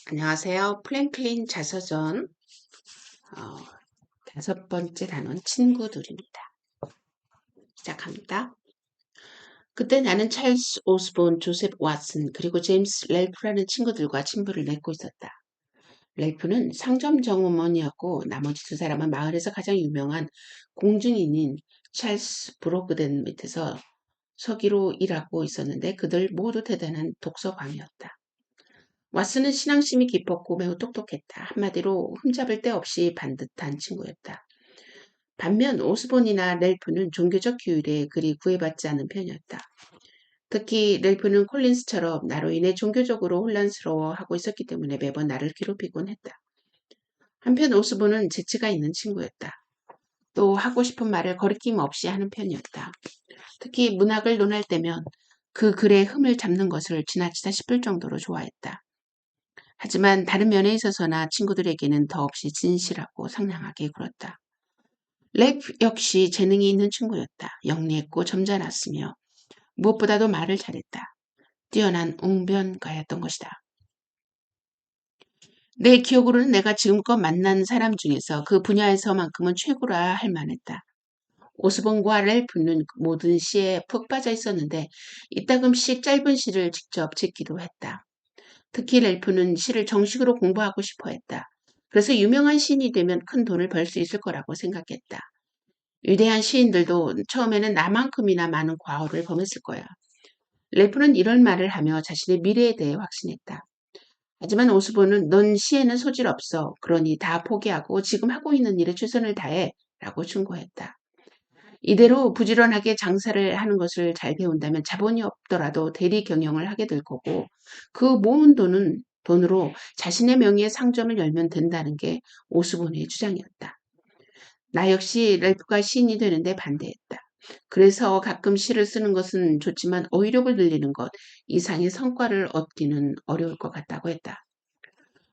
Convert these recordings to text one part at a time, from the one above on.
안녕하세요. 프랭클린 자서전 5번째 단원 친구들입니다. 시작합니다. 그때 나는 찰스 오스본, 조셉 왓슨, 그리고 제임스 렐프라는 친구들과 친분을 맺고 있었다. 렐프는 상점 정음원이었고 나머지 두 사람은 마을에서 가장 유명한 공증인인 찰스 브로그덴 밑에서 서기로 일하고 있었는데 그들 모두 대단한 독서광이었다. 왓슨은 신앙심이 깊었고 매우 똑똑했다. 한마디로 흠잡을 데 없이 반듯한 친구였다. 반면 오스본이나 렐프는 종교적 규율에 그리 구애받지 않은 편이었다. 특히 렐프는 콜린스처럼 나로 인해 종교적으로 혼란스러워하고 있었기 때문에 매번 나를 괴롭히곤 했다. 한편 오스본은 재치가 있는 친구였다. 또 하고 싶은 말을 거리낌 없이 하는 편이었다. 특히 문학을 논할 때면 그 글의 흠을 잡는 것을 지나치다 싶을 정도로 좋아했다. 하지만 다른 면에 있어서나 친구들에게는 더없이 진실하고 상냥하게 굴었다. 랩 역시 재능이 있는 친구였다. 영리했고 점잖았으며 무엇보다도 말을 잘했다. 뛰어난 웅변가였던 것이다. 내 기억으로는 내가 지금껏 만난 사람 중에서 그 분야에서만큼은 최고라 할 만했다. 오스본과 렐프는 모든 시에 푹 빠져 있었는데 이따금씩 짧은 시를 직접 짓기도 했다. 특히 렐프는 시를 정식으로 공부하고 싶어 했다. 그래서 유명한 시인이 되면 큰 돈을 벌 수 있을 거라고 생각했다. 위대한 시인들도 처음에는 나만큼이나 많은 과오를 범했을 거야. 렐프는 이런 말을 하며 자신의 미래에 대해 확신했다. 하지만 오스본은 넌 시에는 소질 없어. 그러니 다 포기하고 지금 하고 있는 일에 최선을 다해. 라고 충고했다. 이대로 부지런하게 장사를 하는 것을 잘 배운다면 자본이 없더라도 대리 경영을 하게 될 거고 그 모은 돈으로 자신의 명의의 상점을 열면 된다는 게 오스본의 주장이었다. 나 역시 랄프가 시인이 되는데 반대했다. 그래서 가끔 시를 쓰는 것은 좋지만 어휘력을 늘리는 것 이상의 성과를 얻기는 어려울 것 같다고 했다.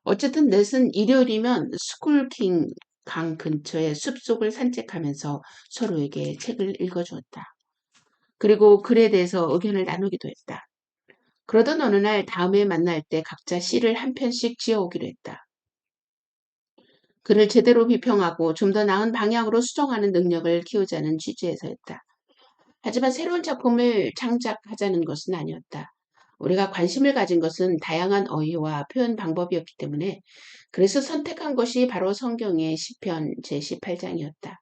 어쨌든 넷은 일요일이면 스쿨킹 강 근처의 숲속을 산책하면서 서로에게 책을 읽어주었다. 그리고 글에 대해서 의견을 나누기도 했다. 그러던 어느 날 다음에 만날 때 각자 시를 한 편씩 지어오기로 했다. 그를 제대로 비평하고 좀 더 나은 방향으로 수정하는 능력을 키우자는 취지에서였다. 하지만 새로운 작품을 창작하자는 것은 아니었다. 우리가 관심을 가진 것은 다양한 어휘와 표현 방법이었기 때문에 그래서 선택한 것이 바로 성경의 시편 제18장이었다.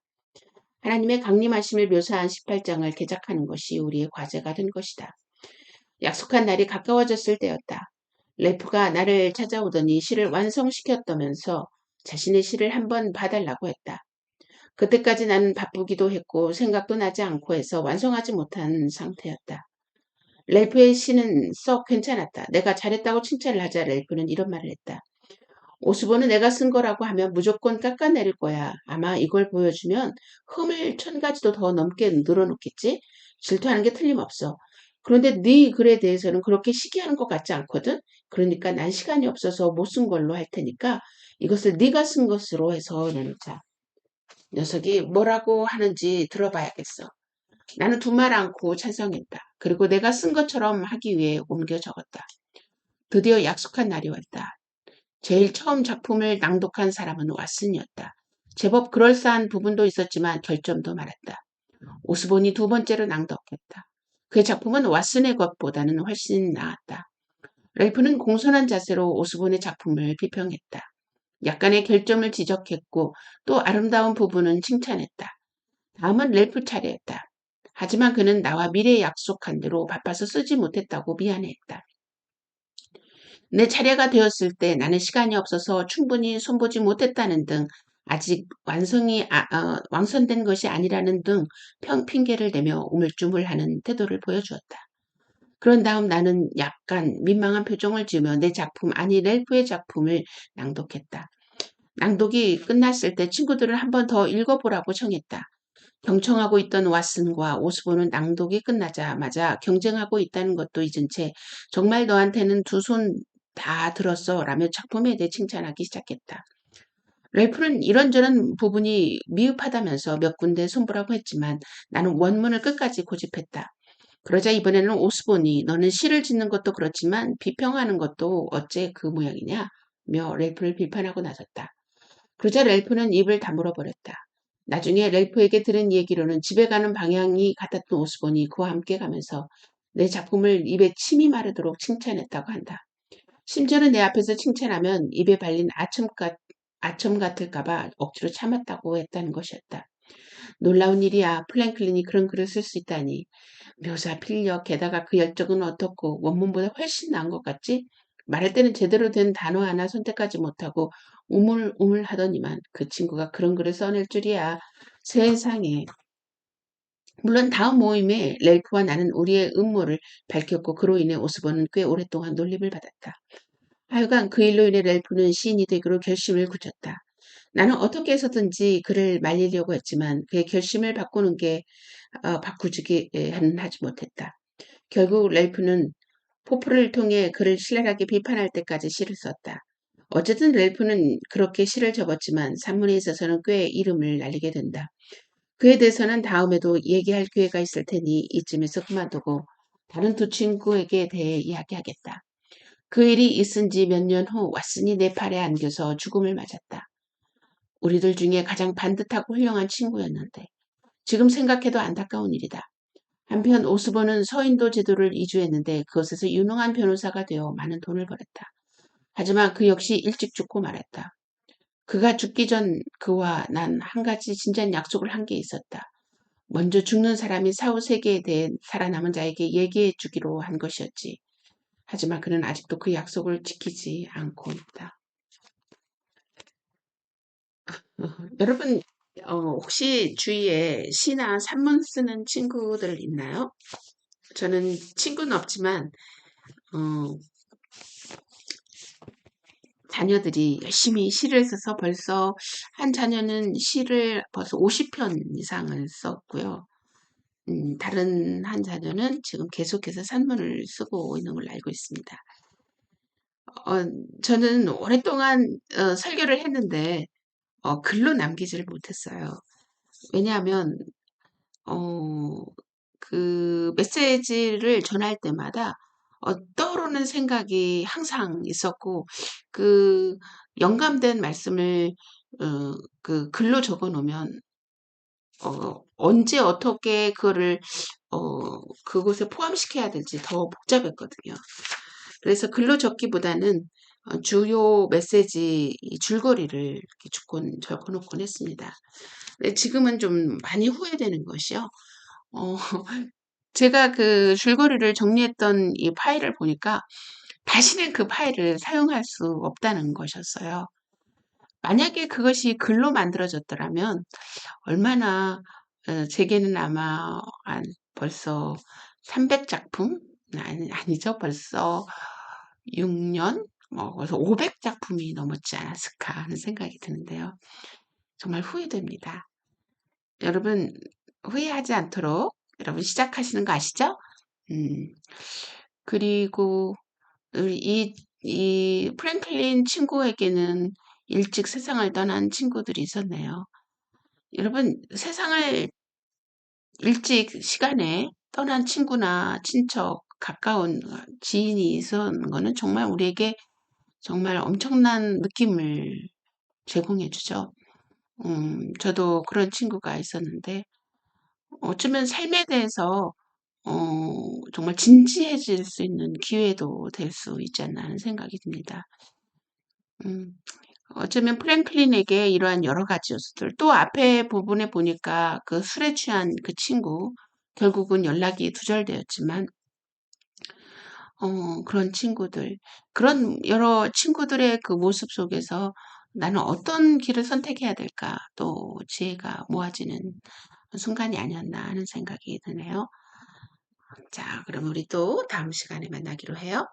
하나님의 강림하심을 묘사한 18장을 개작하는 것이 우리의 과제가 된 것이다. 약속한 날이 가까워졌을 때였다. 레프가 나를 찾아오더니 시를 완성시켰다면서 자신의 시를 한번 봐달라고 했다. 그때까지 나는 바쁘기도 했고 생각도 나지 않고 해서 완성하지 못한 상태였다. 렐프의 시는 썩 괜찮았다. 내가 잘했다고 칭찬을 하자 렐프는 이런 말을 했다. 오스본은 내가 쓴 거라고 하면 무조건 깎아내릴 거야. 아마 이걸 보여주면 흠을 1000가지도 더 넘게 늘어놓겠지? 질투하는 게 틀림없어. 그런데 네 글에 대해서는 그렇게 시기하는 것 같지 않거든? 그러니까 난 시간이 없어서 못 쓴 걸로 할 테니까 이것을 네가 쓴 것으로 해서 내놓자. 녀석이 뭐라고 하는지 들어봐야겠어. 나는 두말 않고 찬성했다. 그리고 내가 쓴 것처럼 하기 위해 옮겨 적었다. 드디어 약속한 날이 왔다. 제일 처음 작품을 낭독한 사람은 왓슨이었다. 제법 그럴싸한 부분도 있었지만 결점도 많았다. 오스본이 두 번째로 낭독했다. 그의 작품은 왓슨의 것보다는 훨씬 나았다. 렐프는 공손한 자세로 오스본의 작품을 비평했다. 약간의 결점을 지적했고 또 아름다운 부분은 칭찬했다. 다음은 렐프 차례였다. 하지만 그는 나와 미래에 약속한 대로 바빠서 쓰지 못했다고 미안해했다. 내 차례가 되었을 때 나는 시간이 없어서 충분히 손보지 못했다는 등 아직 완성된 것이 아니라는 등 핑계를 대며 우물쭈물하는 태도를 보여주었다. 그런 다음 나는 약간 민망한 표정을 지으며 내 작품 아니 렐프의 작품을 낭독했다. 낭독이 끝났을 때 친구들을 한 번 더 읽어보라고 청했다. 경청하고 있던 왓슨과 오스본은 낭독이 끝나자마자 경쟁하고 있다는 것도 잊은 채 정말 너한테는 두 손 다 들었어 라며 작품에 대해 칭찬하기 시작했다. 렐프는 이런저런 부분이 미흡하다면서 몇 군데 손보라고 했지만 나는 원문을 끝까지 고집했다. 그러자 이번에는 오스본이 너는 시를 짓는 것도 그렇지만 비평하는 것도 어째 그 모양이냐? 랠프를 비판하고 나섰다. 그러자 랠프는 입을 다물어 버렸다. 나중에 랠프에게 들은 얘기로는 집에 가는 방향이 같았던 오스본이 그와 함께 가면서 내 작품을 입에 침이 마르도록 칭찬했다고 한다. 심지어는 내 앞에서 칭찬하면 입에 발린 아첨 같을까봐 억지로 참았다고 했다는 것이었다. 놀라운 일이야. 플랭클린이 그런 글을 쓸 수 있다니. 묘사, 필력, 게다가 그 열정은 어떻고 원문보다 훨씬 나은 것 같지? 말할 때는 제대로 된 단어 하나 선택하지 못하고 우물우물 하더니만 그 친구가 그런 글을 써낼 줄이야. 세상에. 물론 다음 모임에 렐프와 나는 우리의 음모를 밝혔고 그로 인해 오스본은 꽤 오랫동안 놀림을 받았다. 하여간 그 일로 인해 렐프는 시인이 되기로 결심을 굳혔다. 나는 어떻게 해서든지 그를 말리려고 했지만 그의 결심을 바꾸지기는 하지 못했다. 결국 렐프는 포프를 통해 그를 신랄하게 비판할 때까지 시를 썼다. 어쨌든 렐프는 그렇게 시를 접었지만 산문에 있어서는 꽤 이름을 날리게 된다. 그에 대해서는 다음에도 얘기할 기회가 있을 테니 이쯤에서 그만두고 다른 두 친구에게 대해 이야기하겠다. 그 일이 있은 지 몇 년 후 왓슨이 내 팔에 안겨서 죽음을 맞았다. 우리들 중에 가장 반듯하고 훌륭한 친구였는데 지금 생각해도 안타까운 일이다. 한편 오스본은 서인도 제도를 이주했는데 그것에서 유능한 변호사가 되어 많은 돈을 벌었다. 하지만 그 역시 일찍 죽고 말았다. 그가 죽기 전 그와 난 한 가지 진지한 약속을 한 게 있었다. 먼저 죽는 사람이 사후 세계에 대해 살아남은 자에게 얘기해 주기로 한 것이었지. 하지만 그는 아직도 그 약속을 지키지 않고 있다. 여러분, 혹시 주위에 시나 산문 쓰는 친구들 있나요? 저는 친구는 없지만, 어, 자녀들이 열심히 시를 써서 벌써 한 자녀는 시를 벌써 50편 이상을 썼고요. 다른 한 자녀는 지금 계속해서 산문을 쓰고 있는 걸로 알고 있습니다. 저는 오랫동안 설교를 했는데 글로 남기지를 못했어요. 왜냐하면 어, 그 메시지를 전할 때마다 떠오르는 생각이 항상 있었고 그 영감된 말씀을 그 글로 적어 놓으면 언제 어떻게 그거를 그곳에 포함시켜야 될지 더 복잡했거든요. 그래서 글로 적기보다는 주요 메시지 이 줄거리를 이렇게 적어놓곤 했습니다. 근데 지금은 좀 많이 후회되는 것이요. 어, 제가 그 줄거리를 정리했던 이 파일을 보니까 다시는 그 파일을 사용할 수 없다는 것이었어요. 만약에 그것이 글로 만들어졌더라면 얼마나 제게는 아마 벌써 300작품? 아니죠. 벌써 6년? 그래서 500작품이 넘었지 않았을까 하는 생각이 드는데요. 정말 후회됩니다. 여러분 후회하지 않도록 여러분 시작하시는 거 아시죠? 음, 그리고 이 프랭클린 친구에게는 일찍 세상을 떠난 친구들이 있었네요. 여러분 세상을 일찍 시간에 떠난 친구나 친척, 가까운 지인이 있었는 거는 정말 우리에게 정말 엄청난 느낌을 제공해 주죠. 저도 그런 친구가 있었는데 어쩌면 삶에 대해서 정말 진지해질 수 있는 기회도 될 수 있지 않나 하는 생각이 듭니다. 음, 어쩌면 프랭클린에게 이러한 여러 가지 요소들, 또 앞에 부분에 보니까 그 술에 취한 그 친구, 결국은 연락이 두절되었지만, 그런 친구들, 그런 여러 친구들의 그 모습 속에서 나는 어떤 길을 선택해야 될까, 또 지혜가 모아지는 순간이 아니었나 하는 생각이 드네요. 자, 그럼 우리 또 다음 시간에 만나기로 해요.